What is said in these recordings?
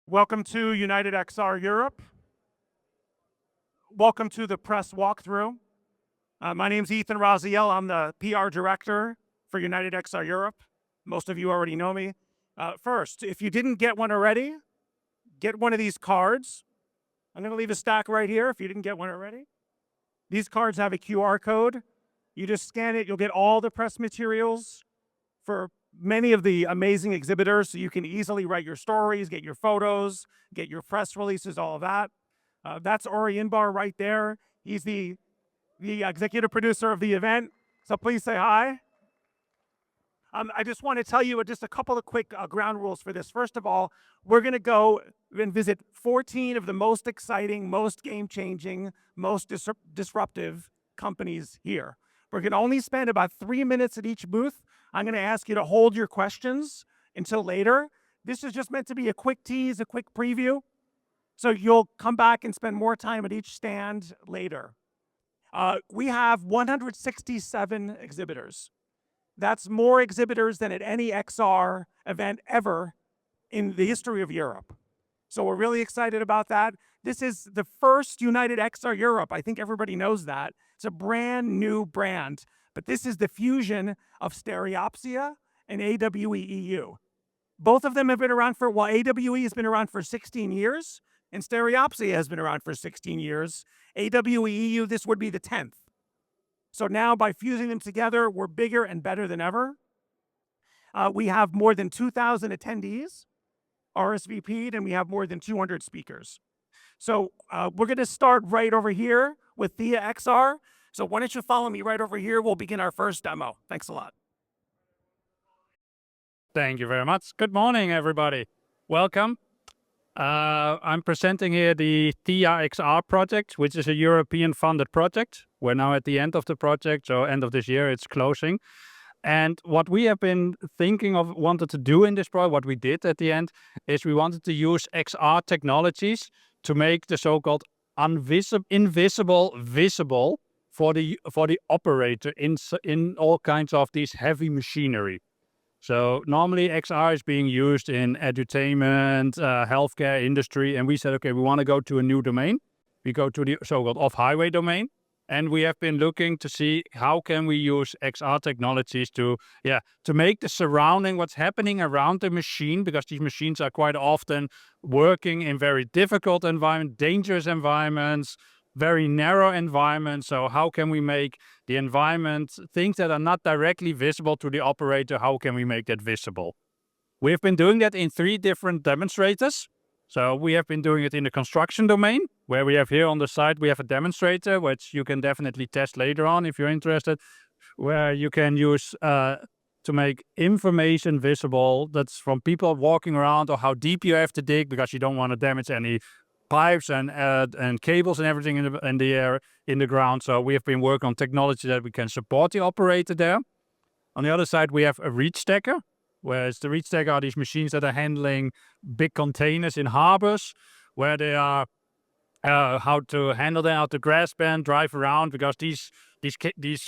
Welcome to UnitedXR Europe. Welcome to the press walkthrough. My name is Ethan Raziel. I'm the PR director for UnitedXR Europe. Most of you already know me. First, if you didn't get one already, get one of these cards. I'm going to leave a stack right here if you didn't get one already. These cards have a QR code. You just scan it. You'll get all the press materials for many of the amazing exhibitors, so you can easily write your stories, get your photos, get your press releases, all of that. That's Ori Inbar right there. He's the executive producer of the event, so please say hi. I just want to tell you just a couple of quick ground rules for this. First of all, we're going to go and visit 14 of the most exciting, most game-changing, most disruptive companies here. We're going to only spend about 3 minutes at each booth. I'm going to ask you to hold your questions until later. This is just meant to be a quick tease, a quick preview. So you'll come back and spend more time at each stand later. We have 167 exhibitors. That's more exhibitors than at any XR event ever in the history of Europe. So we're really excited about that. This is the first UnitedXR Europe. I think everybody knows that. It's a brand new brand, but this is the fusion of Stereopsia and AWE EU. Both of them have been around for, well, AWE has been around for 16 years, and Stereopsia has been around for 16 years. AWE EU, this would be the 10th. So now by fusing them together, we're bigger and better than ever. We have more than 2,000 attendees RSVP'd, and we have more than 200 speakers. So we're going to start right over here with Theia XR. So why don't you follow me right over here? We'll begin our first demo. Thanks a lot. Thank you very much. Good morning, everybody. Welcome. I'm presenting here the Theia XR project, which is a European-funded project. We're now at the end of the project, so end of this year it's closing. And what we have been thinking of, wanted to do in this project, what we did at the end, is we wanted to use XR technologies to make the so-called invisible visible for the operator in all kinds of these heavy machinery. So normally XR is being used in edutainment, healthcare industry, and we said, okay, we want to go to a new domain. We go to the so-called off-highway domain, and we have been looking to see how can we use XR technologies to make the surrounding, what's happening around the machine, because these machines are quite often working in very difficult environments, dangerous environments, very narrow environment. So how can we make the environment, things that are not directly visible to the operator, how can we make that visible? We've been doing that in 3 different demonstrators. So we have been doing it in the construction domain, where we have here on the side, we have a demonstrator, which you can definitely test later on if you're interested, where you can use to make information visible that's from people walking around, or how deep you have to dig, because you don't want to damage any pipes and cables and everything in the air, in the ground. So we have been working on technology that we can support the operator there. On the other side, we have a reach stacker, whereas the reach stacker are these machines that are handling big containers in harbors, where they are how to handle them out the grass band, drive around, because these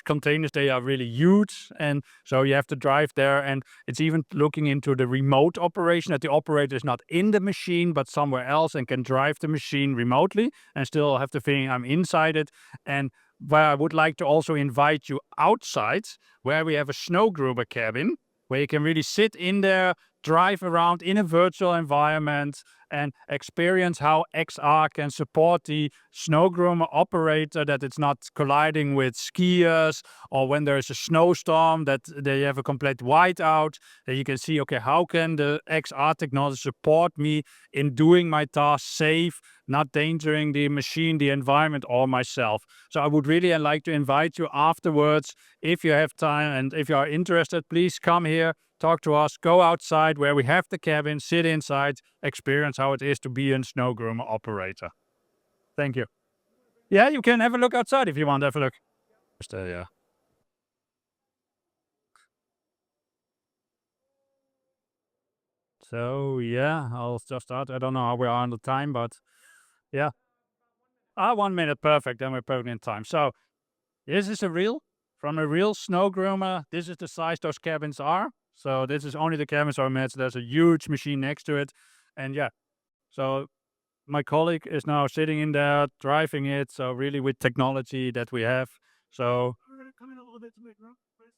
containers, they are really huge, and so you have to drive there. And it's even looking into the remote operation, that the operator is not in the machine but somewhere else and can drive the machine remotely and still have the feeling I'm inside it. And where I would like to also invite you outside, where we have a snow groomer cabin, where you can really sit in there, drive around in a virtual environment, and experience how XR can support the snow groomer operator, that it's not colliding with skiers, or when there's a snowstorm that they have a complete whiteout, that you can see, okay, how can the XR technology support me in doing my task safe, not endangering the machine, the environment, or myself. So I would really like to invite you afterwards, if you have time and if you are interested, please come here, talk to us, go outside where we have the cabin, sit inside, experience how it is to be a snow groomer operator. Thank you. Yeah, you can have a look outside if you want to have a look. Yeah. So yeah, I'll just start. I don't know how we are on the time, but yeah. 1 minute, perfect. Then we're perfect in time. So this is from a real snow groomer. This is the size those cabins are. So this is only the cabin, so there's a huge machine next to it. And yeah, So my colleague is now sitting in there driving it. So really with technology that we have. So Come in a little bit to make room, please.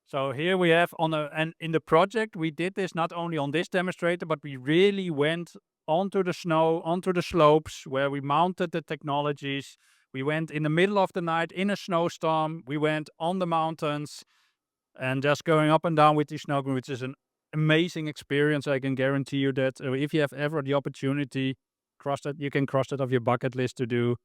so here we have and in the project, we did this not only on this demonstrator, but we really went onto the snow, onto the slopes where we mounted the technologies. We went in the middle of the night in a snowstorm. We went on the mountains and just going up and down with the snow, which is an amazing experience. I can guarantee you that if you have ever the opportunity, you can cross that off your bucket list to do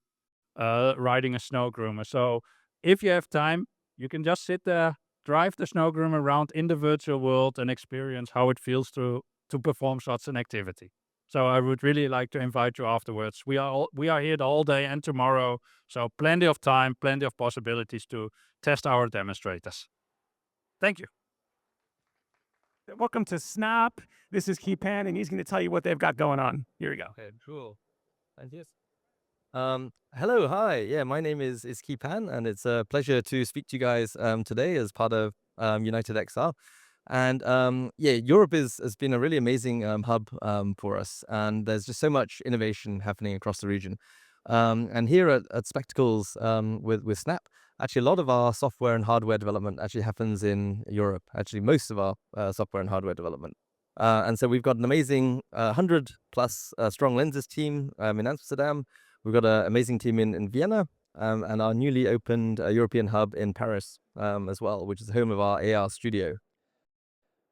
riding a snow groomer. So if you have time, you can just sit there, drive the snow groomer around in the virtual world and experience how it feels to perform such an activity. So I would really like to invite you afterwards. We are here the whole day and tomorrow, so plenty of time, plenty of possibilities to test our demonstrators. Thank you. Welcome to Snap. This is Keepan, and he's going to tell you what they've got going on. Here we go. Okay, cool. And yes. Hello, hi. Yeah, my name is Keepan, and it's a pleasure to speak to you guys today as part of UnitedXR. And yeah, Europe has been a really amazing hub for us, and there's just so much innovation happening across the region. And here at Spectacles with Snap, actually a lot of our software and hardware development actually happens in Europe. Actually, most of our software and hardware development. And so we've got an amazing 100 plus strong lenses team in Amsterdam. We've got an amazing team in Vienna, and our newly opened European hub in Paris as well, which is the home of our AR studio.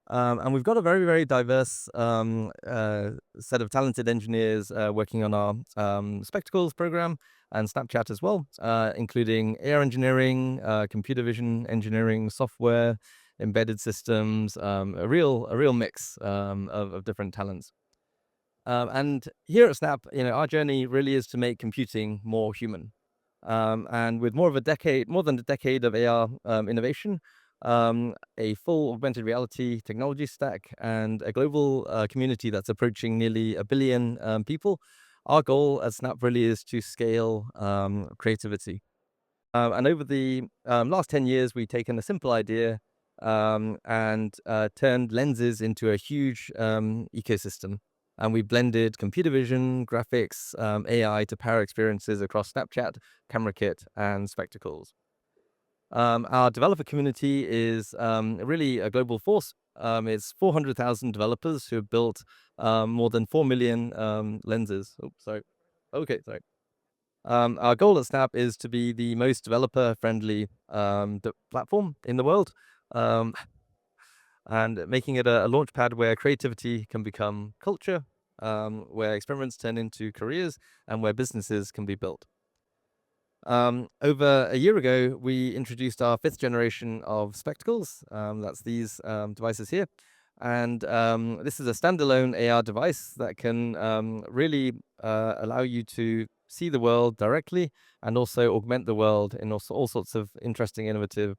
And we've got a very, very diverse set of talented engineers working on our Spectacles program and Snapchat as well, including AR engineering, computer vision engineering, software, embedded systems, a real mix of different talents. And here at Snap, our journey really is to make computing more human. And with more than a decade of AR innovation, a full augmented reality technology stack, and a global community that's approaching nearly 1 billion people, our goal at Snap really is to scale creativity. And over the last 10 years, we've taken a simple idea and turned lenses into a huge ecosystem. And we blended computer vision, graphics, AI to power experiences across Snapchat, Camera Kit, and Spectacles. Our developer community is really a global force. It's 400,000 developers who have built more than 4 million lenses. Oh, sorry. Okay, sorry. Our goal at Snap is to be the most developer-friendly platform in the world, and making it a launch pad where creativity can become culture, where experiments turn into careers, and where businesses can be built. Over a year ago, we introduced our 5th generation of Spectacles. That's these devices here. And this is a standalone AR device that can really allow you to see the world directly and also augment the world in all sorts of interesting, innovative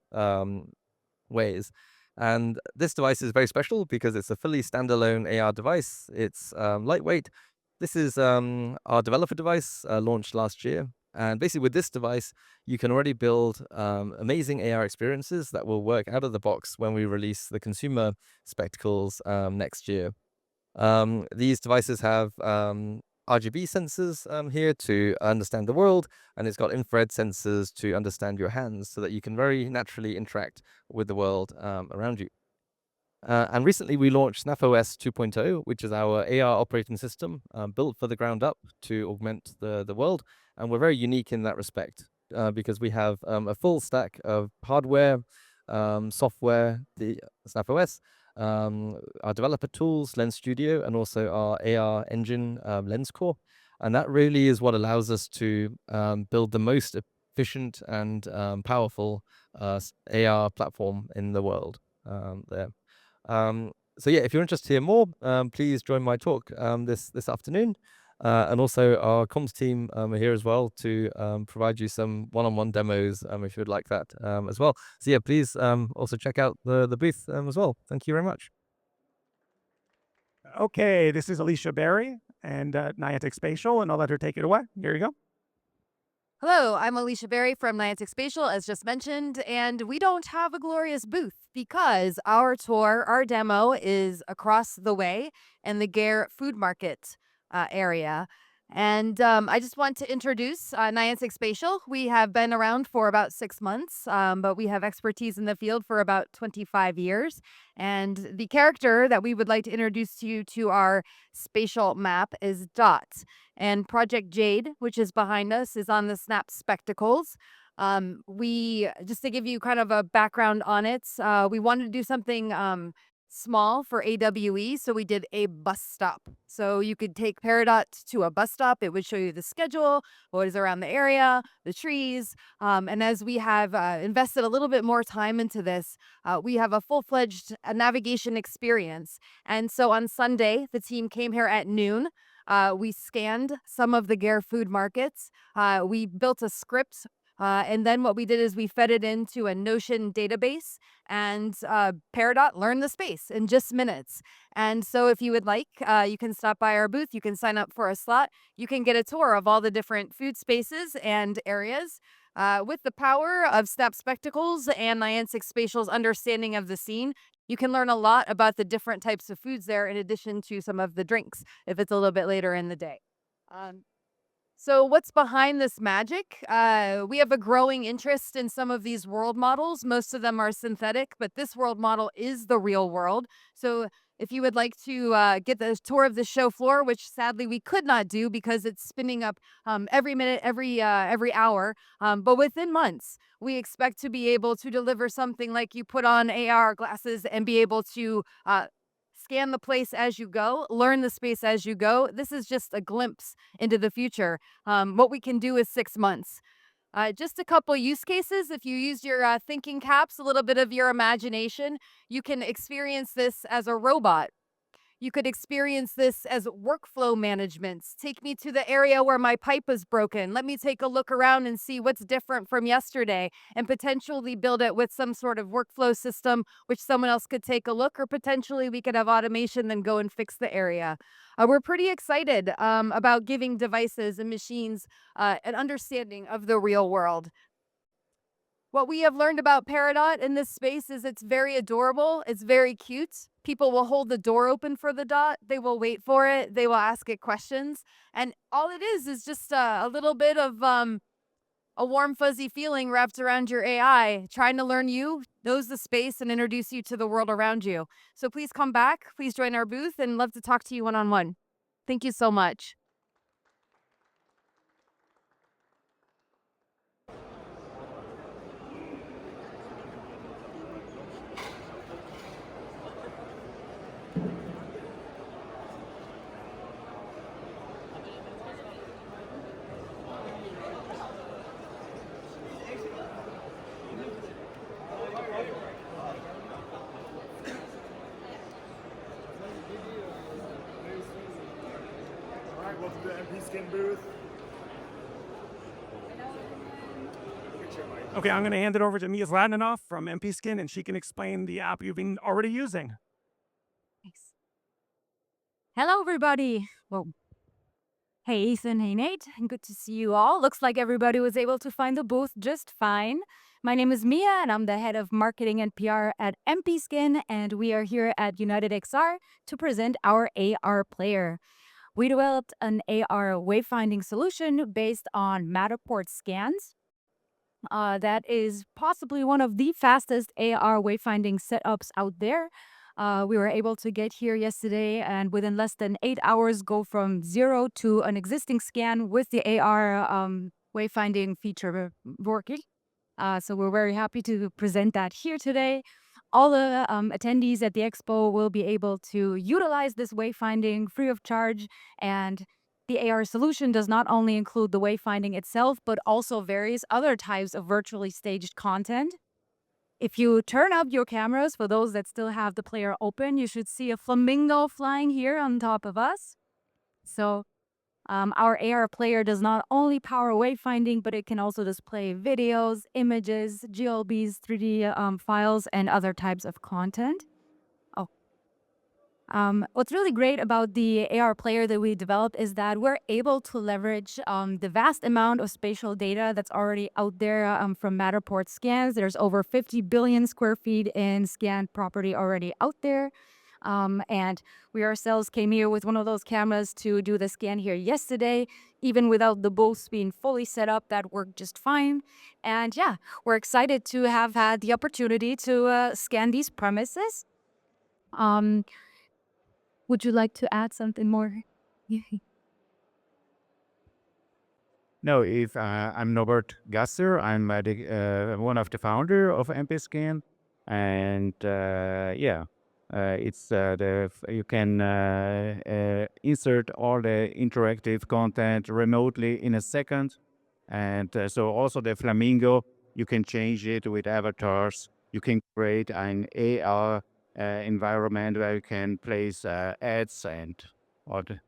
ways. And this device is very special because it's a fully standalone AR device. It's lightweight. This is our developer device launched last year. And basically with this device, you can already build amazing AR experiences that will work out of the box when we release the consumer Spectacles next year. These devices have RGB sensors here to understand the world, and it's got infrared sensors to understand your hands so that you can very naturally interact with the world around you. And recently we launched SnapOS 2.0, which is our AR operating system built for the ground up to augment the world. And we're very unique in that respect because we have a full stack of hardware, software, the SnapOS, our developer tools, Lens Studio, and also our AR engine, Lens Core. And that really is what allows us to build the most efficient and powerful AR platform in the world there. So yeah, if you're interested to hear more, please join my talk this afternoon. And also our comms team are here as well to provide you some one-on-one demos if you would like that as well. So yeah, please also check out the booth as well. Thank you very much. Okay, this is Alicia Berry and Niantic Spatial, and I'll let her take it away. Here you go. Hello, I'm Alicia Berry from Niantic Spatial, as just mentioned, and we don't have a glorious booth because our demo is across the way in the Gare Food Market. area. And I just want to introduce Niantic Spatial. We have been around for about 6 months, but we have expertise in the field for about 25 years. And the character that we would like to introduce you to our spatial map is Dot. And Project Jade, which is behind us, is on the Snap Spectacles. We, just to give you kind of a background on it, we wanted to do something small for AWE, so we did a bus stop. So you could take Peridot to a bus stop. It would show you the schedule, what is around the area, the trees. And as we have invested a little bit more time into this, we have a full-fledged navigation experience. And so on Sunday, the team came here at noon. We scanned some of the Gare food markets. We built a script. And then what we did is we fed it into a Notion database, and Peridot learned the space in just minutes. And so if you would like, you can stop by our booth. You can sign up for a slot. You can get a tour of all the different food spaces and areas. With the power of Snap Spectacles and Niantic Spatial's understanding of the scene, you can learn a lot about the different types of foods there, in addition to some of the drinks, if it's a little bit later in the day. So what's behind this magic? We have a growing interest in some of these world models. Most of them are synthetic, but this world model is the real world. So if you would like to get the tour of the show floor, which sadly we could not do because it's spinning up every minute, every hour, but within months, we expect to be able to deliver something like you put on AR glasses and be able to scan the place as you go, learn the space as you go. This is just a glimpse into the future. What we can do is 6 months. Just a couple use cases. If you use your thinking caps, a little bit of your imagination, you can experience this as a robot. You could experience this as workflow management. Take me to the area where my pipe is broken. Let me take a look around and see what's different from yesterday, and potentially build it with some sort of workflow system which someone else could take a look, or potentially we could have automation then go and fix the area. We're pretty excited about giving devices and machines an understanding of the real world. What we have learned about Peridot in this space is it's very adorable. It's very cute. People will hold the door open for the dot. They will wait for it. They will ask it questions. And all it is just a little bit of a warm, fuzzy feeling wrapped around your AI, trying to learn you, knows the space, and introduce you to the world around you. So please come back. Please join our booth, and love to talk to you one-on-one. Thank you so much. Welcome to the MPskin booth. Okay, I'm going to hand it over to Mia Zlatninoff from MPskin, and she can explain the app you've been already using. Thanks. Hello, everybody. Well, hey, Ethan. Hey, Nate. Good to see you all. Looks like everybody was able to find the booth just fine. My name is Mia, and I'm the head of marketing and PR at MPskin, and we are here at UnitedXR to present our AR player. We developed an AR wayfinding solution based on Matterport scans. That is possibly one of the fastest AR wayfinding setups out there. We were able to get here yesterday and within less than 8 hours go from 0 to an existing scan with the AR wayfinding feature working. So we're very happy to present that here today. All the attendees at the expo will be able to utilize this wayfinding free of charge, and the AR solution does not only include the wayfinding itself, but also various other types of virtually staged content. If you turn up your cameras, for those that still have the player open, you should see a flamingo flying here on top of us. So our AR player does not only power wayfinding, but it can also display videos, images, GLBs, 3D files, and other types of content. What's really great about the AR player that we developed is that we're able to leverage the vast amount of spatial data that's already out there from Matterport scans. There's over 50 billion square feet in scanned property already out there. And we ourselves came here with one of those cameras to do the scan here yesterday. Even without the booths being fully set up, that worked just fine. And yeah, we're excited to have had the opportunity to scan these premises. Would you like to add something more? No, if I'm Norbert Gasser. I'm one of the founder of MPskin, and it's you can insert all the interactive content remotely in a second, and so also the Flamingo, you can change it with avatars. You can create an AR environment where you can place ads and all the.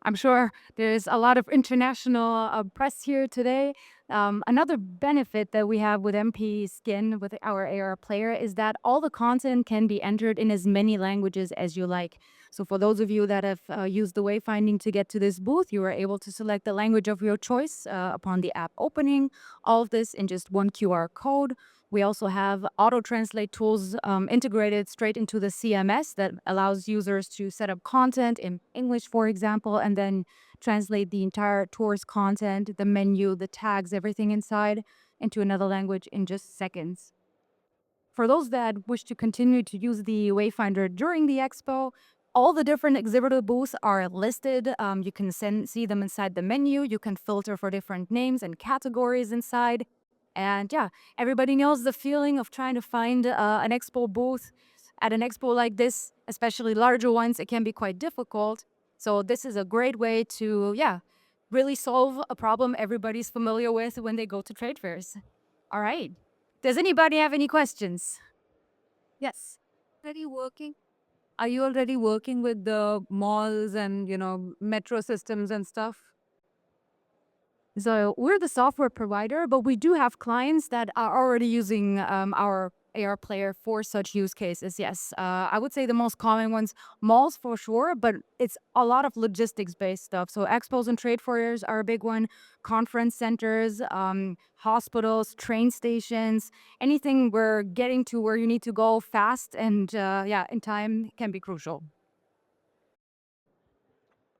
I'm sure there's a lot of international press here today. Another benefit that we have with MPskin, with our AR player, is that all the content can be entered in as many languages as you like. So for those of you that have used the wayfinding to get to this booth, you are able to select the language of your choice upon the app opening. All of this in just one QR code. We also have auto-translate tools integrated straight into the CMS that allows users to set up content in English, for example, and then translate the entire tour's content, the menu, the tags, everything inside into another language in just seconds. For those that wish to continue to use the Wayfinder during the expo, all the different exhibitor booths are listed. You can see them inside the menu. You can filter for different names and categories inside. And yeah, everybody knows the feeling of trying to find an expo booth at an expo like this, especially larger ones. It can be quite difficult. So this is a great way to, really solve a problem everybody's familiar with when they go to trade fairs. All right. Does anybody have any questions? Yes. Already working? Are you already working with the malls and, metro systems and stuff? So we're the software provider, but we do have clients that are already using our AR player for such use cases. Yes, I would say the most common ones, malls for sure, but it's a lot of logistics-based stuff. So expos and trade fairs are a big one. Conference centers, hospitals, train stations, anything we're getting to where you need to go fast and in time can be crucial.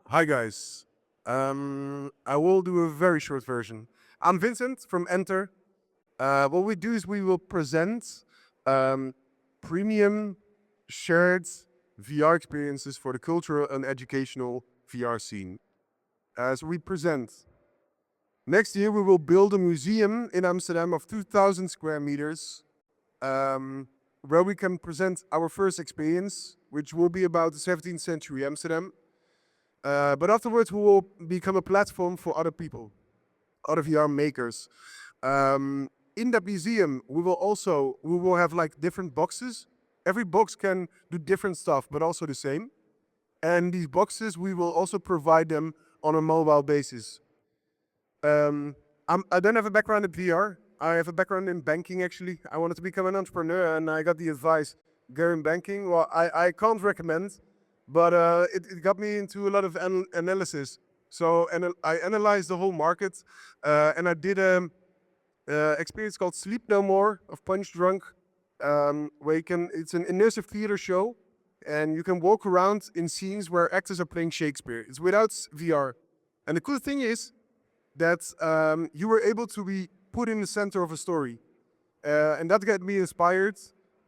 Hi guys. I will do a very short version. I'm Vincent from Enter. What we do is we will present premium shared VR experiences for the cultural and educational VR scene. So we present. Next year we will build a museum in Amsterdam of 2,000 square meters, where we can present our first experience, which will be about the 17th century Amsterdam. But afterwards, we will become a platform for other people, other VR makers. In that museum, we will have like different boxes. Every box can do different stuff, but also the same. And these boxes, we will also provide them on a mobile basis. I don't have a background in VR. I have a background in banking, actually. I wanted to become an entrepreneur, and I got the advice, go in banking. Well, I can't recommend. But it got me into a lot of analysis. So I analyzed the whole market, and I did an experience called Sleep No More of Punch Drunk, where it's an immersive theater show, and you can walk around in scenes where actors are playing Shakespeare. It's without VR. And the cool thing is that you were able to be put in the center of a story. And that got me inspired.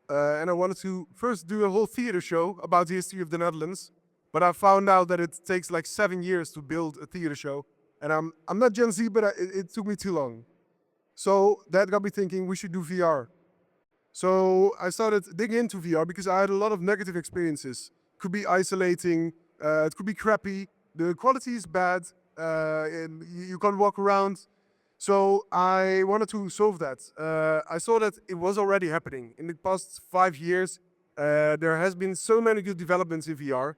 And I wanted to first do a whole theater show about the history of the Netherlands, but I found out that it takes like 7 years to build a theater show. And I'm not Gen Z, but it took me too long. So that got me thinking we should do VR. So I started digging into VR because I had a lot of negative experiences. It could be isolating, it could be crappy, the quality is bad, and you can't walk around. So I wanted to solve that. I saw that it was already happening. In the past 5 years, there has been so many good developments in VR.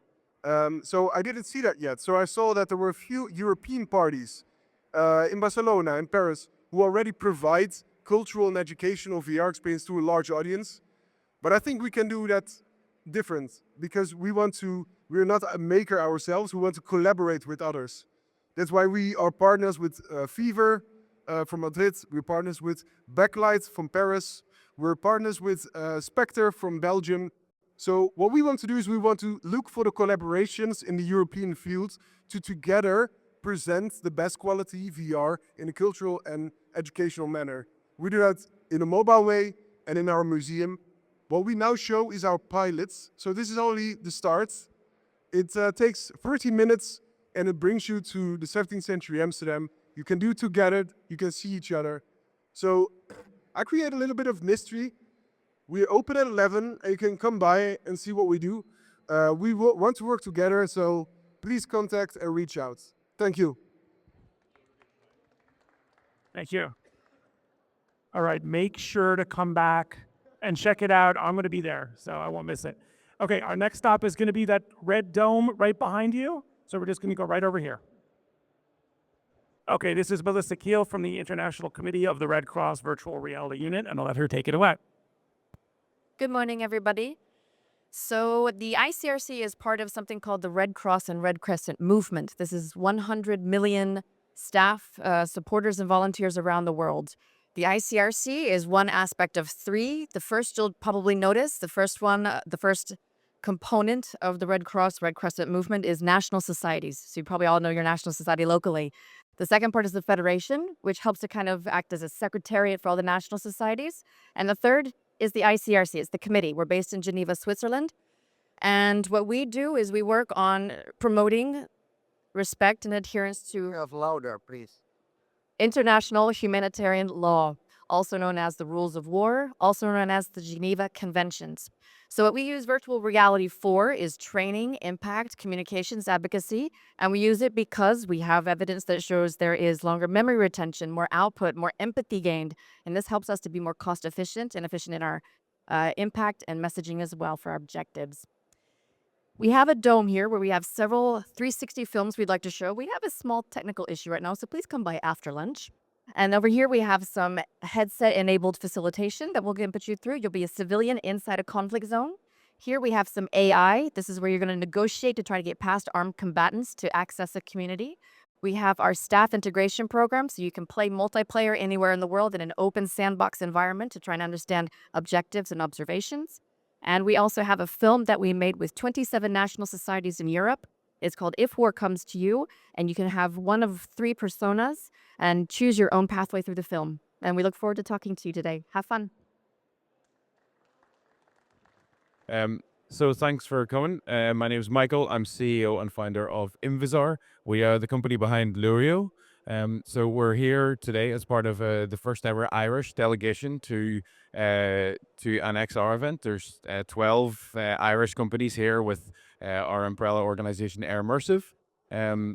So I didn't see that yet. So I saw that there were a few European parties in Barcelona and Paris who already provide cultural and educational VR experience to a large audience. But I think we can do that different because we're not a maker ourselves, we want to collaborate with others. That's why we are partners with Fever, from Madrid, we're partners with Backlight from Paris, we're partners with Spectre from Belgium, So what we want to do is we want to look for the collaborations in the European field to together present the best quality VR in a cultural and educational manner. We do that in a mobile way and in our museum. What we now show is our pilots. So this is only the start. It takes 30 minutes and it brings you to the 17th century Amsterdam. You can do it together, you can see each other. So I create a little bit of mystery. We're open at 11 and you can come by and see what we do. We want to work together, so please contact and reach out. Thank you. Thank you. All right, make sure to come back and check it out. I'm going to be there, so I won't miss it. Okay, our next stop is going to be that red dome right behind you. So we're just going to go right over here. Okay, this is Melissa Keel from the International Committee of the Red Cross Virtual Reality Unit, and I'll let her take it away. Good morning, everybody. So the ICRC is part of something called the Red Cross and Red Crescent movement. This is 100 million staff, supporters, and volunteers around the world. The ICRC is one aspect of three. The first you'll probably notice, the first component of the Red Cross, Red Crescent movement is national societies. So you probably all know your national society locally. The second part is the Federation, which helps to kind of act as a secretariat for all the national societies. And the third is the ICRC, it's the committee. We're based in Geneva, Switzerland. And what we do is we work on promoting respect and adherence to Louder, please. international humanitarian law, also known as the rules of war, also known as the Geneva Conventions. So what we use virtual reality for is training, impact, communications, advocacy, and we use it because we have evidence that shows there is longer memory retention, more output, more empathy gained, and this helps us to be more cost efficient and efficient in our impact and messaging as well for our objectives. We have a dome here where we have several 360 films we'd like to show. We have a small technical issue right now, so please come by after lunch. And over here we have some headset-enabled facilitation that we'll put you through. You'll be a civilian inside a conflict zone. Here we have some AI. This is where you're going to negotiate to try to get past armed combatants to access a community. We have our staff integration program, so you can play multiplayer anywhere in the world in an open sandbox environment to try and understand objectives and observations. And we also have a film that we made with 27 national societies in Europe. It's called If War Comes to You, and you can have one of three personas and choose your own pathway through the film. And we look forward to talking to you today. Have fun. So thanks for coming. My name is Michael. I'm CEO and founder of Invisar. We are the company behind Luro. So we're here today as part of the first ever Irish delegation to an XR event. There's 12 Irish companies here with our umbrella organization Air Immersive.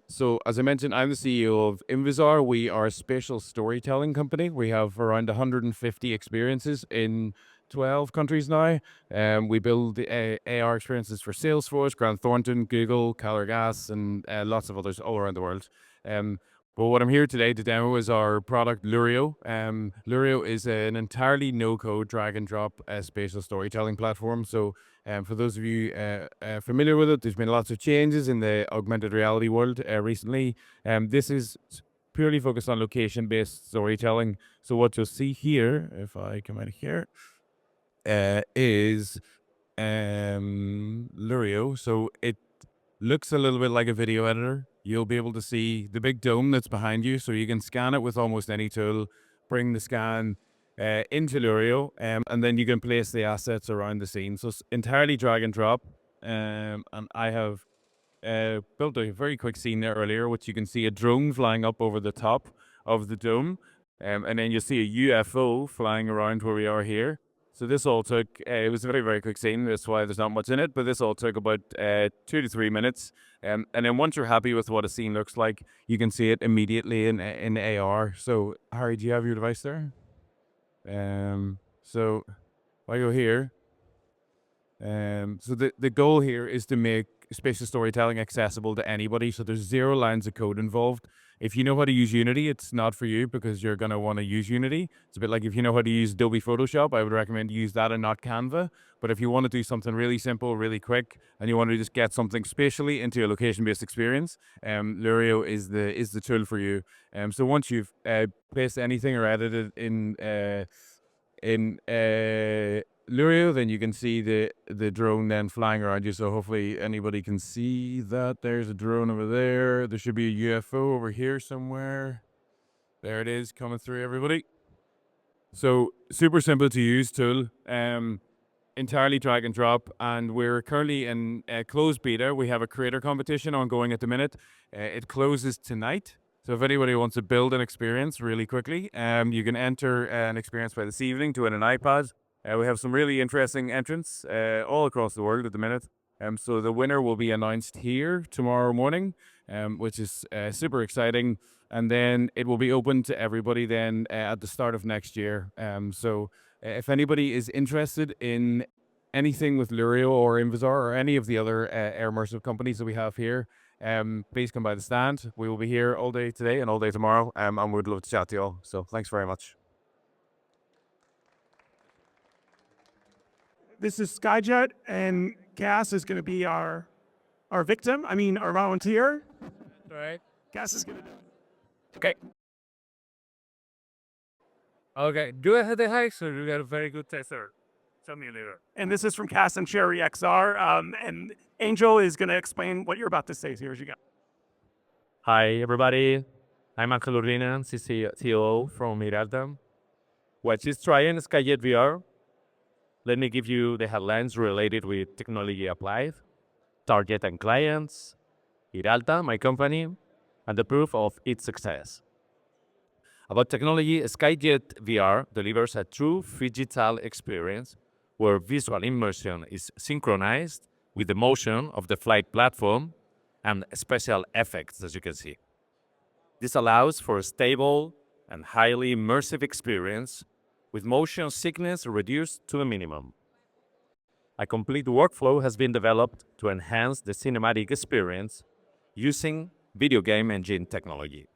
So as I mentioned, I'm the CEO of Invisar. We are a spatial storytelling company. We have around 150 experiences in 12 countries now. We build AR experiences for Salesforce, Grant Thornton, Google, Gas, and lots of others all around the world. But what I'm here today to demo is our product Luro. Luro is an entirely no-code drag-and-drop spatial storytelling platform. So for those of you familiar with it, there's been lots of changes in the augmented reality world recently. This is purely focused on location-based storytelling. So what you'll see here, if I come out of here, is Luro. So it looks a little bit like a video editor. You'll be able to see the big dome that's behind you, so you can scan it with almost any tool, bring the scan into Luro, and then you can place the assets around the scene. So it's entirely drag and drop. And I have built a very quick scene there earlier, which you can see a drone flying up over the top of the dome. And then you'll see a UFO flying around where we are here. So this all took, it was a very, very quick scene. That's why there's not much in it, but this all took about 2 to 3 minutes. And then once you're happy with what a scene looks like, you can see it immediately in AR. So Harry, do you have your device there? So if I go here, so the goal here is to make spatial storytelling accessible to anybody. So there's 0 lines of code involved. If you know how to use Unity, it's not for you because you're going to want to use Unity. It's a bit like if you know how to use Adobe Photoshop, I would recommend you use that and not Canva. But if you want to do something really simple, really quick, and you want to just get something spatially into a location-based experience, Luro is the tool for you. So once you've placed anything or edited in Luro, then you can see the drone then flying around you. So hopefully anybody can see that. There's a drone over there. There should be a UFO over here somewhere. There it is, coming through, everybody. So super simple to use tool. Entirely drag and drop, and we're currently in closed beta. We have a creator competition ongoing at the minute. It closes tonight. So if anybody wants to build an experience really quickly, you can enter an experience by this evening to win an iPad. We have some really interesting entrants all across the world at the minute. So the winner will be announced here tomorrow morning, which is super exciting. And then it will be open to everybody then at the start of next year. So if anybody is interested in anything with Luro or Invisar or any of the other air immersive companies that we have here, please come by the stand. We will be here all day today and all day tomorrow, and we'd love to chat to you all. So thanks very much. This is Skyjet, and Cass is going to be our victim. I mean, our volunteer. All right. Cass is going to do it. Okay. Okay. Do I have the hikes or do you got a very good tester? Tell me later. And this is from Cass and Cherry XR. And Angel is going to explain what you're about to say. So here you go. Hi, everybody. I'm Angel Urbina, CCO from Iralta, which is trying Skyjet VR. Let me give you the headlines related with technology applied, target and clients, Iralta, my company, and the proof of its success. About technology, Skyjet VR delivers a true phygital experience where visual immersion is synchronized with the motion of the flight platform and special effects, as you can see. This allows for a stable and highly immersive experience with motion sickness reduced to a minimum. A complete workflow has been developed to enhance the cinematic experience using video game engine technology.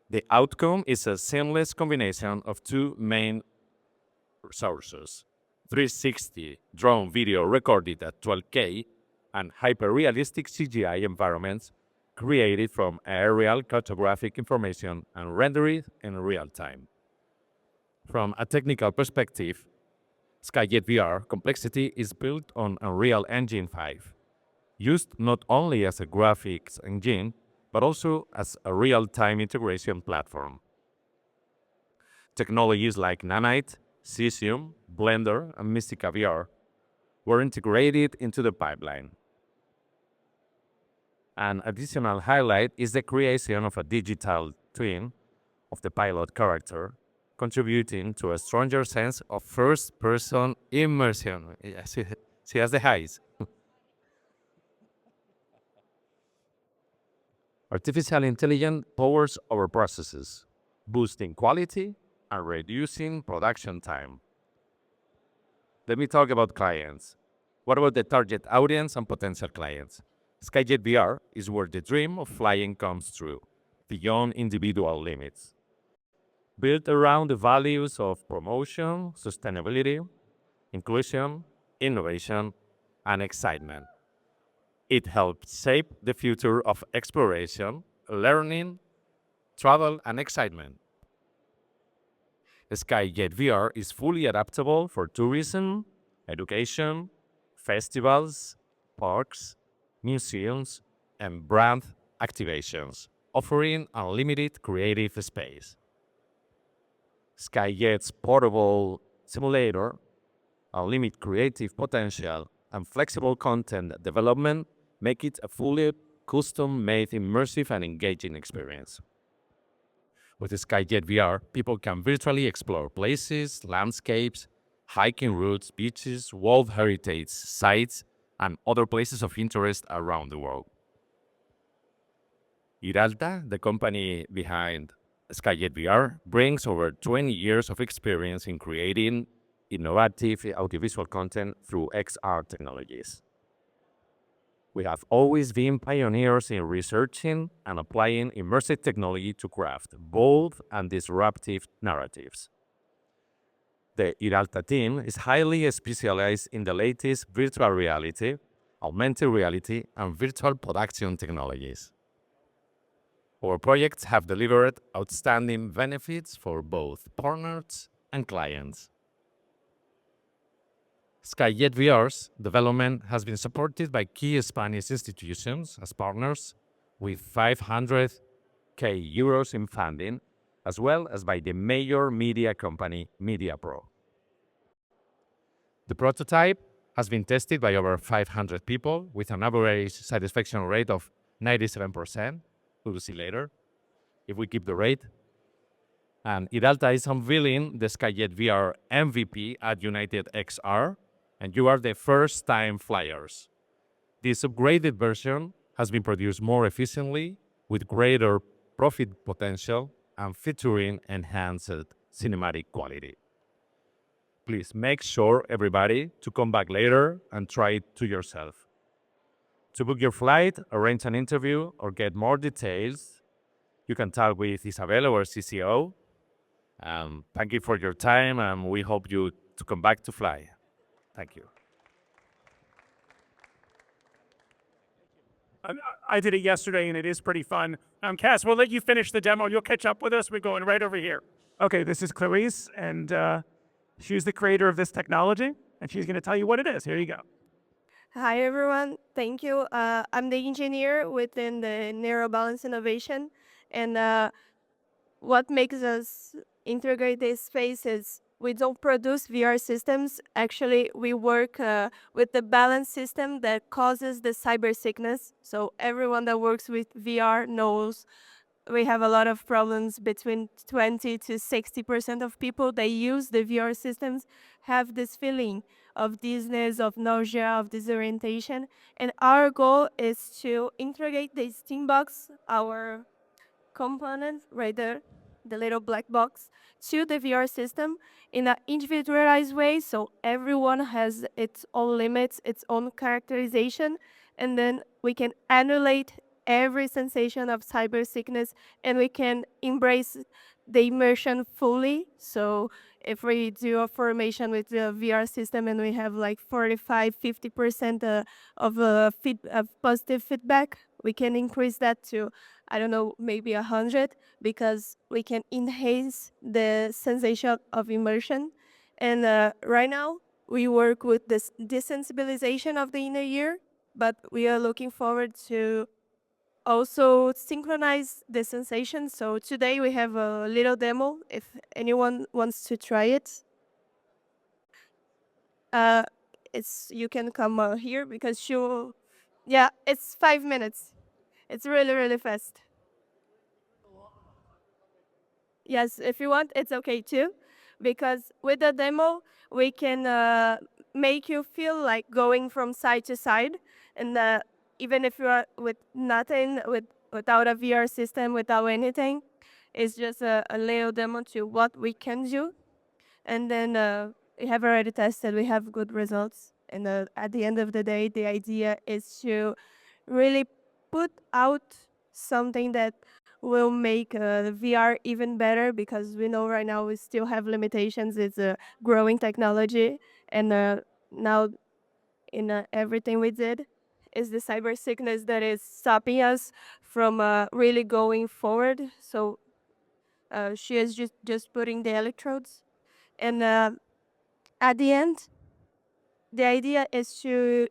The outcome is a seamless combination of two main sources: 360 drone video recorded at 12K and hyper-realistic CGI environments created from aerial cartographic information and rendered in real time. From a technical perspective, Skyjet VR complexity is built on Unreal Engine 5, used not only as a graphics engine, but also as a real-time integration platform. Technologies like Nanite, Cesium, Blender, and Mystica VR were integrated into the pipeline. An additional highlight is the creation of a digital twin of the pilot character, contributing to a stronger sense of first-person immersion. She has the highs. Artificial intelligence powers our processes, boosting quality and reducing production time. Let me talk about clients. What about the target audience and potential clients? Skyjet VR is where the dream of flying comes true, beyond individual limits. Built around the values of promotion, sustainability, inclusion, innovation, and excitement. It helps shape the future of exploration, learning, travel, and excitement. Skyjet VR is fully adaptable for tourism, education, festivals, parks, museums, and brand activations, offering unlimited creative space. Skyjet's portable simulator, unlimited creative potential, and flexible content development make it a fully custom-made, immersive, and engaging experience. With Skyjet VR, people can virtually explore places, landscapes, hiking routes, beaches, World Heritage sites, and other places of interest around the world. Iralta, the company behind Skyjet VR, brings over 20 years of experience in creating innovative audiovisual content through XR technologies. We have always been pioneers in researching and applying immersive technology to craft bold and disruptive narratives. The Iralta team is highly specialized in the latest virtual reality, augmented reality, and virtual production technologies. Our projects have delivered outstanding benefits for both partners and clients. Skyjet VR's development has been supported by key Spanish institutions as partners with 500k euros in funding, as well as by the major media company MediaPro. The prototype has been tested by over 500 people with an average satisfaction rate of 97%. We'll see later if we keep the rate. And Iralta is unveiling the Skyjet VR MVP at UnitedXR, and you are the first-time flyers. This upgraded version has been produced more efficiently with greater profit potential and featuring enhanced cinematic quality. Please make sure, everybody, to come back later and try it to yourself. To book your flight, arrange an interview, or get more details, you can talk with Isabel, our CCO. Thank you for your time, and we hope you to come back to fly. Thank you. I did it yesterday, and it is pretty fun. Cass, we'll let you finish the demo. You'll catch up with us. We're going right over here. Okay, this is Clarice, and she's the creator of this technology, and she's going to tell you what it is. Here you go. Hi, everyone. Thank you. I'm the engineer within the Neurobalance Innovation, and what makes us integrate this space is we don't produce VR systems. Actually, we work with the balance system that causes the cyber sickness. So everyone that works with VR knows we have a lot of problems. Between 20 to 60% of people that use the VR systems have this feeling of dizziness, of nausea, of disorientation. And our goal is to integrate the Steam box, our component right there, the little black box, to the VR system in an individualized way, so everyone has its own limits, its own characterization, and then we can annulate every sensation of cyber sickness, and we can embrace the immersion fully. So if we do a formation with the VR system and we have like 45-50% of positive feedback, we can increase that to, I don't know, maybe 100, because we can enhance the sensation of immersion. And right now, we work with this desensibilization of the inner ear, but we are looking forward to also synchronize the sensation. So today we have a little demo if anyone wants to try it. You can come here because yeah, it's 5 minutes. It's really, really fast. Yes, if you want, it's okay too, because with the demo, we can make you feel like going from side to side, and even if you are with nothing, without a VR system, without anything, it's just a little demo to what we can do, and then we have already tested, we have good results, and at the end of the day, the idea is to really put out something that will make the VR even better, because we know right now we still have limitations. It's a growing technology, and now in everything we did is the cyber sickness that is stopping us from really going forward. So she is just putting the electrodes, and at the end, the idea is to,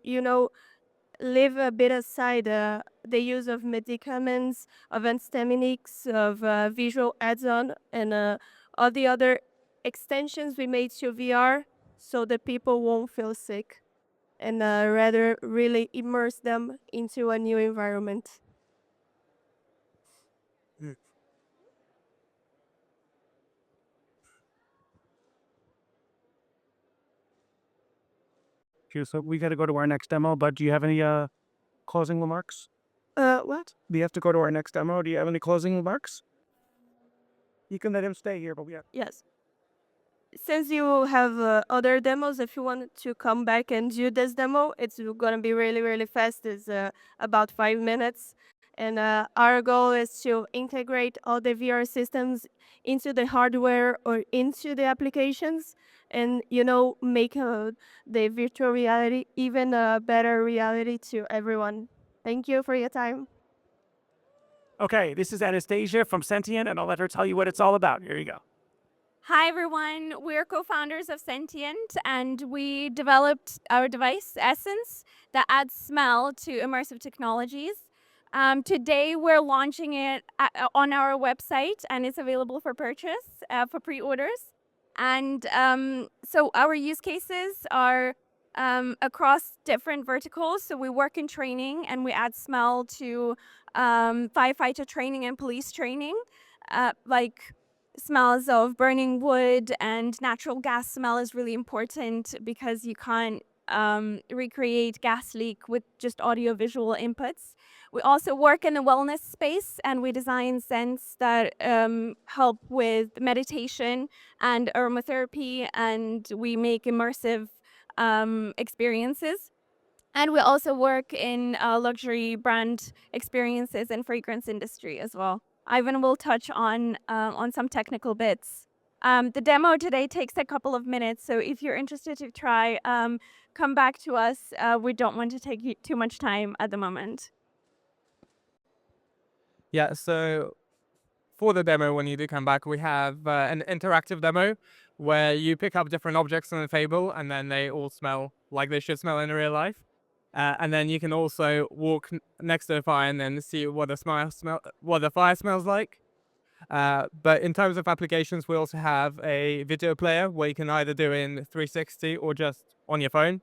leave a bit aside the use of medicaments, of antihistaminics, of visual add-on, and all the other extensions we made to VR, so that people won't feel sick, and rather really immerse them into a new environment. So we got to go to our next demo, but do you have any closing remarks? What? We have to go to our next demo. Do you have any closing remarks? You can let him stay here, but we have... Yes. Since you have other demos, if you want to come back and do this demo, it's going to be really, really fast. It's about 5 minutes. And our goal is to integrate all the VR systems into the hardware or into the applications, and, make the virtual reality even a better reality to everyone. Thank you for your time. Okay, this is Anastasia from Sentient, and I'll let her tell you what it's all about. Here you go. Hi, everyone. We're co-founders of Sentient, and we developed our device, Essence, that adds smell to immersive technologies. Today, we're launching it on our website, and it's available for purchase, for pre-orders. And so our use cases are across different verticals. So we work in training, and we add smell to firefighter training and police training, like smells of burning wood and natural gas smell is really important because you can't recreate gas leak with just audio-visual inputs. We also work in the wellness space, and we design scents that help with meditation and aromatherapy, and we make immersive experiences. And we also work in luxury brand experiences and fragrance industry as well. Ivan will touch on some technical bits. The demo today takes a couple of minutes, so if you're interested to try, come back to us. We don't want to take too much time at the moment. Yeah, so for the demo, when you do come back, we have an interactive demo where you pick up different objects on the table, and then they all smell like they should smell in real life. And then you can also walk next to the fire and then see what the fire smells like. But in terms of applications, we also have a video player where you can either do in 360 or just on your phone.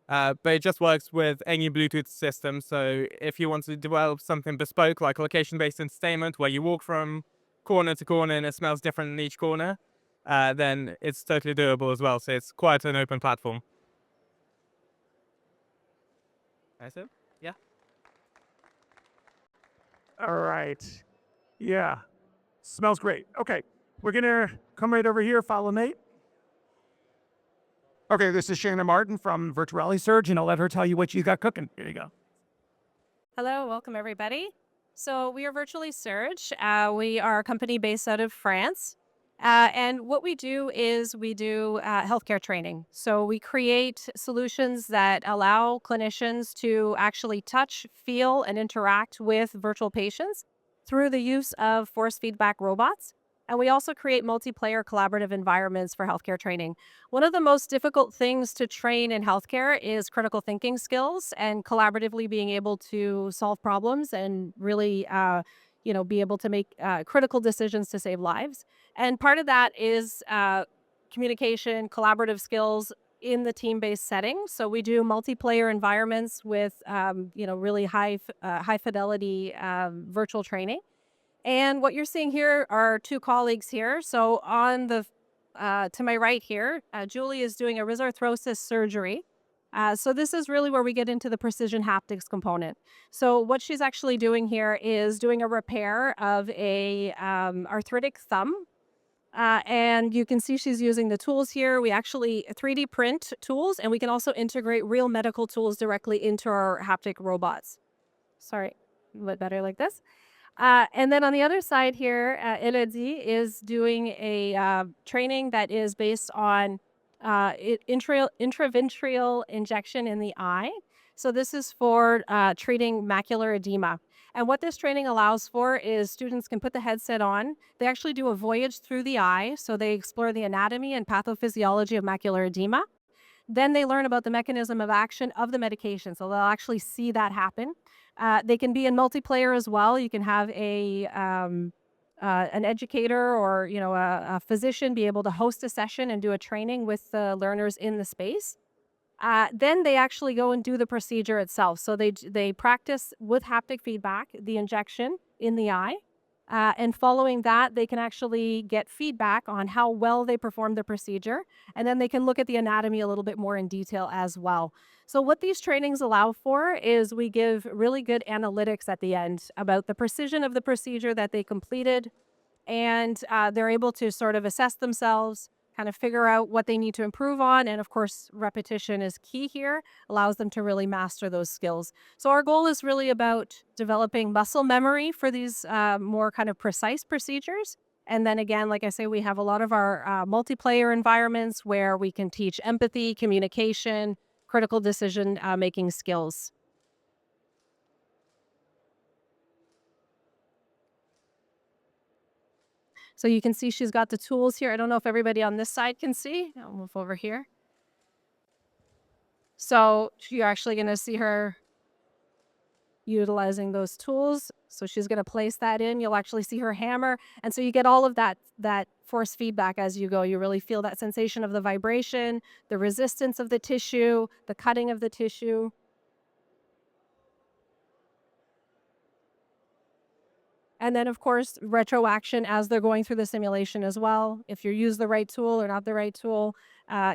But it just works with any Bluetooth system. So if you want to develop something bespoke, like location-based entertainment, where you walk from corner to corner and it smells different in each corner, then it's totally doable as well. So it's quite an open platform. That's it? Yeah. All right. Yeah. Smells great. Okay. We're going to come right over here, follow Nate. Okay, this is Shannon Martin from Virtuality Surge, and I'll let her tell you what she's got cooking. Here you go. Hello, welcome everybody. So we are Virtuality Surge. We are a company based out of France. And what we do is we do healthcare training. So we create solutions that allow clinicians to actually touch, feel, and interact with virtual patients through the use of force feedback robots. And we also create multiplayer collaborative environments for healthcare training. One of the most difficult things to train in healthcare is critical thinking skills and collaboratively being able to solve problems and really be able to make critical decisions to save lives. And part of that is communication, collaborative skills in the team-based setting. So we do multiplayer environments with really high fidelity virtual training. And what you're seeing here are two colleagues here. So on the to my right here, Julie is doing a wrist-arthrosis surgery. So this is really where we get into the precision haptics component. So what she's actually doing here is doing a repair of a arthritic thumb. And you can see she's using the tools here. We actually 3D print tools, and we can also integrate real medical tools directly into our haptic robots. Sorry, a bit better like this. And then on the other side here, Elodie is doing a training that is based on intravitreal injection in the eye. So this is for treating macular edema. And what this training allows for is students can put the headset on. They actually do a voyage through the eye. So they explore the anatomy and pathophysiology of macular edema. Then they learn about the mechanism of action of the medication. So they'll actually see that happen. They can be in multiplayer as well. You can have an educator or a physician be able to host a session and do a training with the learners in the space. Then they actually go and do the procedure itself. So they practice with haptic feedback, the injection in the eye. And following that, they can actually get feedback on how well they performed the procedure. And then they can look at the anatomy a little bit more in detail as well. So what these trainings allow for is we give really good analytics at the end about the precision of the procedure that they completed. And they're able to sort of assess themselves, kind of figure out what they need to improve on. And of course, repetition is key here, allows them to really master those skills. So our goal is really about developing muscle memory for these more kind of precise procedures. And then again, like I say, we have a lot of our multiplayer environments where we can teach empathy, communication, critical decision making skills. So you can see she's got the tools here. I don't know if everybody on this side can see. I'll move over here. So you're actually going to see her utilizing those tools. So she's going to place that in. You'll actually see her hammer. And so you get all of that force feedback as you go. You really feel that sensation of the vibration, the resistance of the tissue, the cutting of the tissue. And then, of course, retroaction as they're going through the simulation as well. If you use the right tool or not the right tool,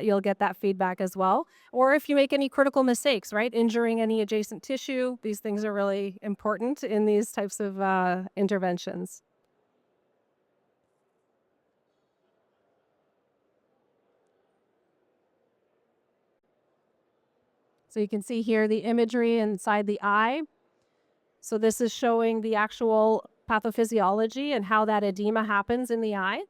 you'll get that feedback as well. Or if you make any critical mistakes, right? Injuring any adjacent tissue, these things are really important in these types of interventions. So you can see here the imagery inside the eye. So this is showing the actual pathophysiology and how that edema happens in the eye.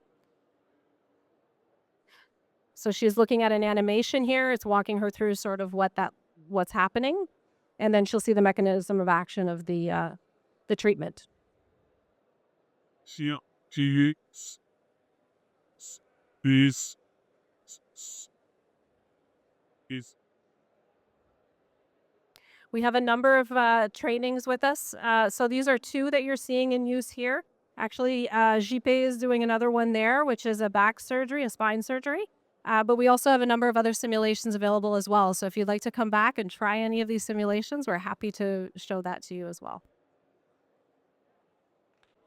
So she's looking at an animation here. It's walking her through sort of what's happening, and then she'll see the mechanism of action of the treatment. We have a number of trainings with us. So these are 2 that you're seeing in use here. Actually, JP is doing another one there, which is a back surgery, a spine surgery. But we also have a number of other simulations available as well. So if you'd like to come back and try any of these simulations, we're happy to show that to you as well.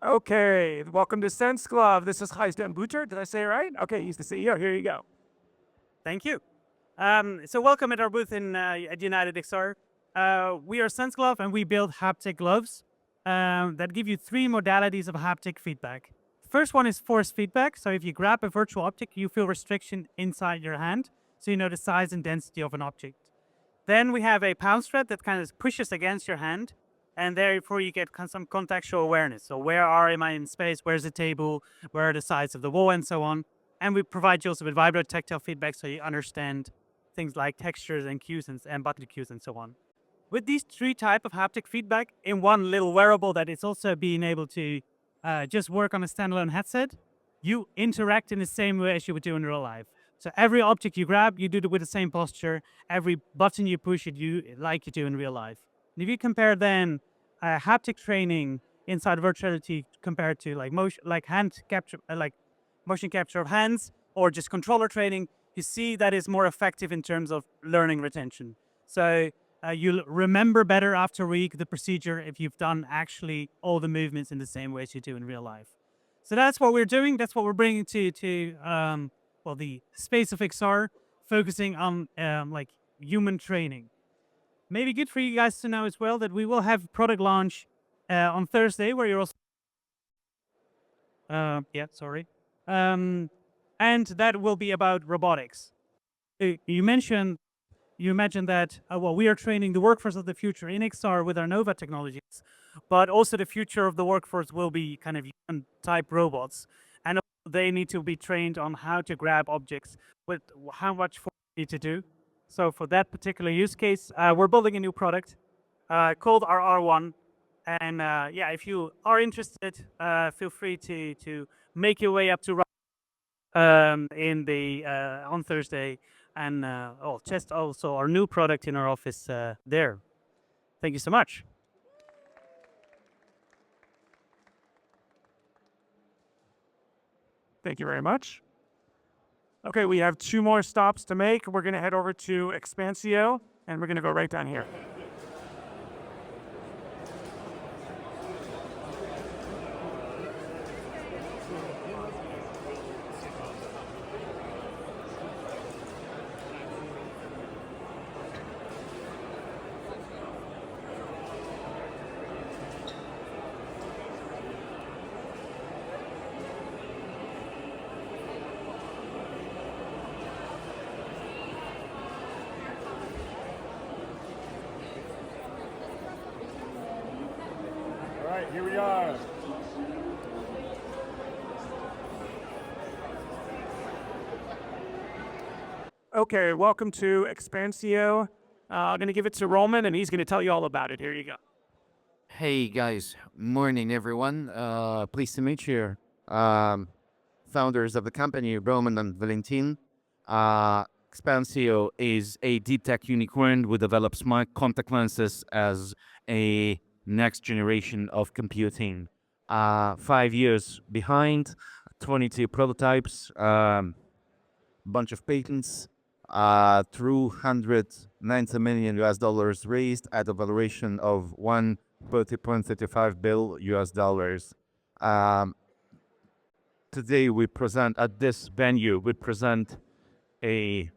Okay, welcome to SenseGlove. This is Gijs Booter. Did I say it right? Okay, he's the CEO. Here you go. Thank you. So welcome at our booth at UnitedXR. We are SenseGlove, and we build haptic gloves that give you 3 modalities of haptic feedback. First one is force feedback. So if you grab a virtual object, you feel restriction inside your hand, so you know the size and density of an object. Then we have a palm thread that kind of pushes against your hand, and therefore you get some contextual awareness. So where am I in space? Where's the table? Where are the sides of the wall, and so on. And we provide you also with vibro-tactile feedback, so you understand things like textures and cues and button cues and so on. With these 3 types of haptic feedback in one little wearable that is also being able to just work on a standalone headset, you interact in the same way as you would do in real life. So every object you grab, you do it with the same posture. Every button you push, you do like you do in real life. And if you compare then haptic training inside virtuality compared to like motion capture of hands or just controller training, you see that is more effective in terms of learning retention. So you'll remember better after a week the procedure if you've done actually all the movements in the same way as you do in real life. So that's what we're doing. That's what we're bringing to the space of XR, focusing on like human training. Maybe good for you guys to know as well that we will have product launch on Thursday, where you're also and that will be about robotics. You mentioned that we are training the workforce of the future in XR with our Nova technologies, but also the future of the workforce will be kind of human type robots, and they need to be trained on how to grab objects with how much force they need to do. So for that particular use case, we're building a new product called our R1. And if you are interested, feel free to make your way up to on Thursday, and test also our new product in our office there. Thank you so much. Thank you very much. Okay, we have 2 more stops to make. We're going to head over to Expansio, and we're going to go right down here. Here we are. Okay, welcome to Expansio. I'm going to give it to Roman, and he's going to tell you all about it. Here you go. Hey guys, morning everyone. Pleased to meet you. founders of the company, Roman and Valentin. Expansio is a deep tech unicorn who develops smart contact lenses as a next generation of computing. 5 years behind, 22 prototypes, bunch of patents, through 190 million US dollars raised at a valuation of 130.35 bill US dollars. Today we present at this venue, we present a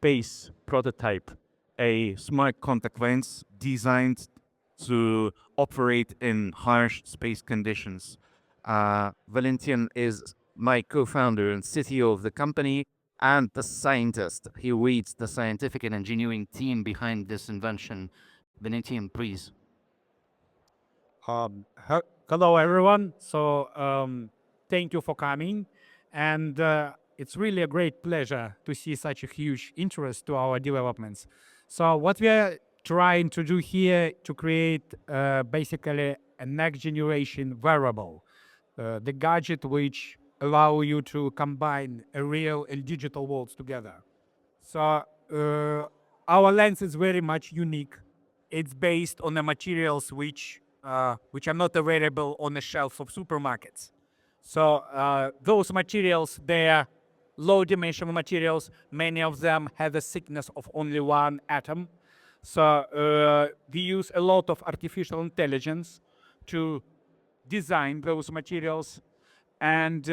base prototype, a smart contact lens designed to operate in harsh space conditions. Valentin is my co-founder and CTO of the company and the scientist. He leads the scientific and engineering team behind this invention. Valentin, please. Hello, everyone. So, thank you for coming. And it's really a great pleasure to see such a huge interest to our developments. So what we are trying to do here to create basically a next generation wearable, the gadget which allow you to combine a real and digital worlds together. So our lens is very much unique. It's based on the materials which are not available on the shelf of supermarkets. So those materials, they are low-dimensional materials. Many of them have a thickness of only one atom. So we use a lot of artificial intelligence to design those materials and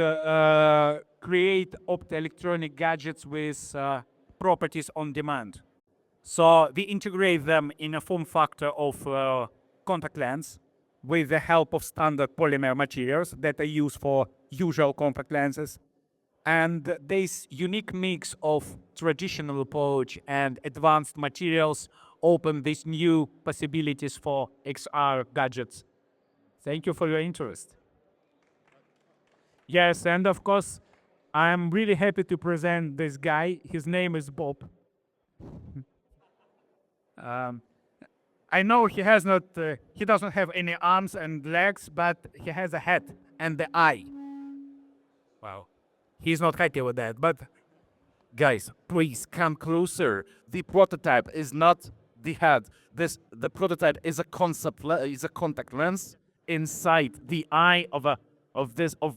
create optoelectronic gadgets with properties on demand. So we integrate them in a form factor of contact lens with the help of standard polymer materials that are used for usual contact lenses. And this unique mix of traditional approach and advanced materials open these new possibilities for XR gadgets. Thank you for your interest. Yes, and of course, I'm really happy to present this guy. His name is Bob. I know he has not, he doesn't have any arms and legs, but he has a head and the eye. Wow. He's not happy with that, but guys, please come closer. The prototype is not the head. The prototype is a contact lens inside the eye of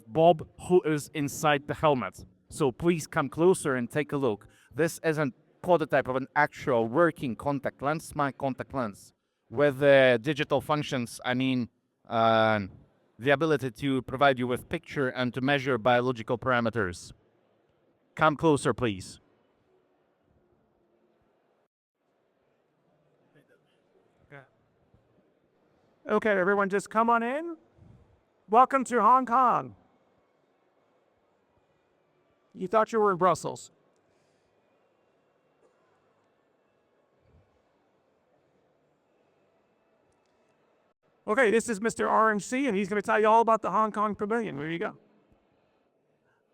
Bob, who is inside the helmet. So please come closer and take a look. This is a prototype of an actual working contact lens, smart contact lens, with digital functions. I mean, the ability to provide you with picture and to measure biological parameters. Come closer, please. Okay, everyone, just come on in. Welcome to Hong Kong. You thought you were in Brussels. Okay, this is Mr. RMC, and he's going to tell you all about the Hong Kong Pavilion. Where you go.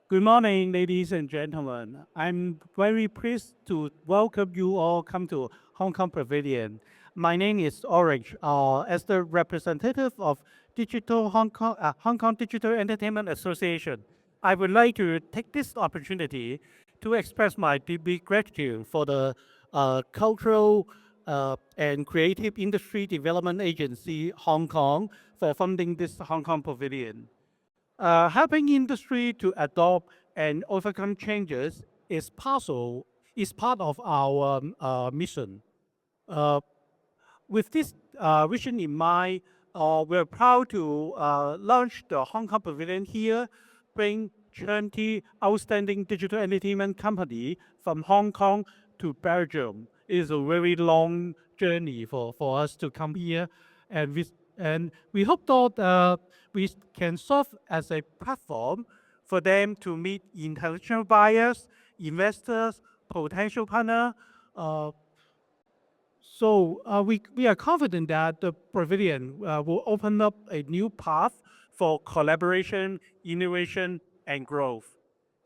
Good morning, ladies and gentlemen. I'm very pleased to welcome you all come to Hong Kong Pavilion. My name is Orange. As the representative of Hong Kong Digital Entertainment Association, I would like to take this opportunity to express my deep gratitude for the cultural and creative industry development agency, Hong Kong, for funding this Hong Kong Pavilion. Helping industry to adopt and overcome changes is part of our mission. With this vision in mind, we're proud to launch the Hong Kong Pavilion here, bring 20 outstanding digital entertainment company from Hong Kong to Belgium. It is a very long journey for us to come here, and we hope that we can serve as a platform for them to meet international buyers, investors, potential partners. So we are confident that the pavilion will open up a new path for collaboration, innovation, and growth.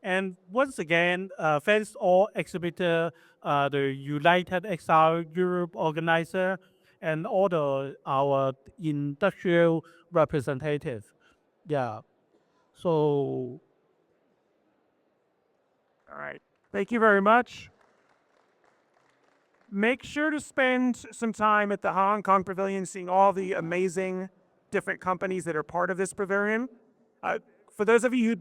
And once again, thanks all exhibitors, the UnitedXR Europe organizer, and all our industrial representatives. Yeah. So All right. Thank you very much. Make sure to spend some time at the Hong Kong Pavilion seeing all the amazing different companies that are part of this pavilion. For those of you who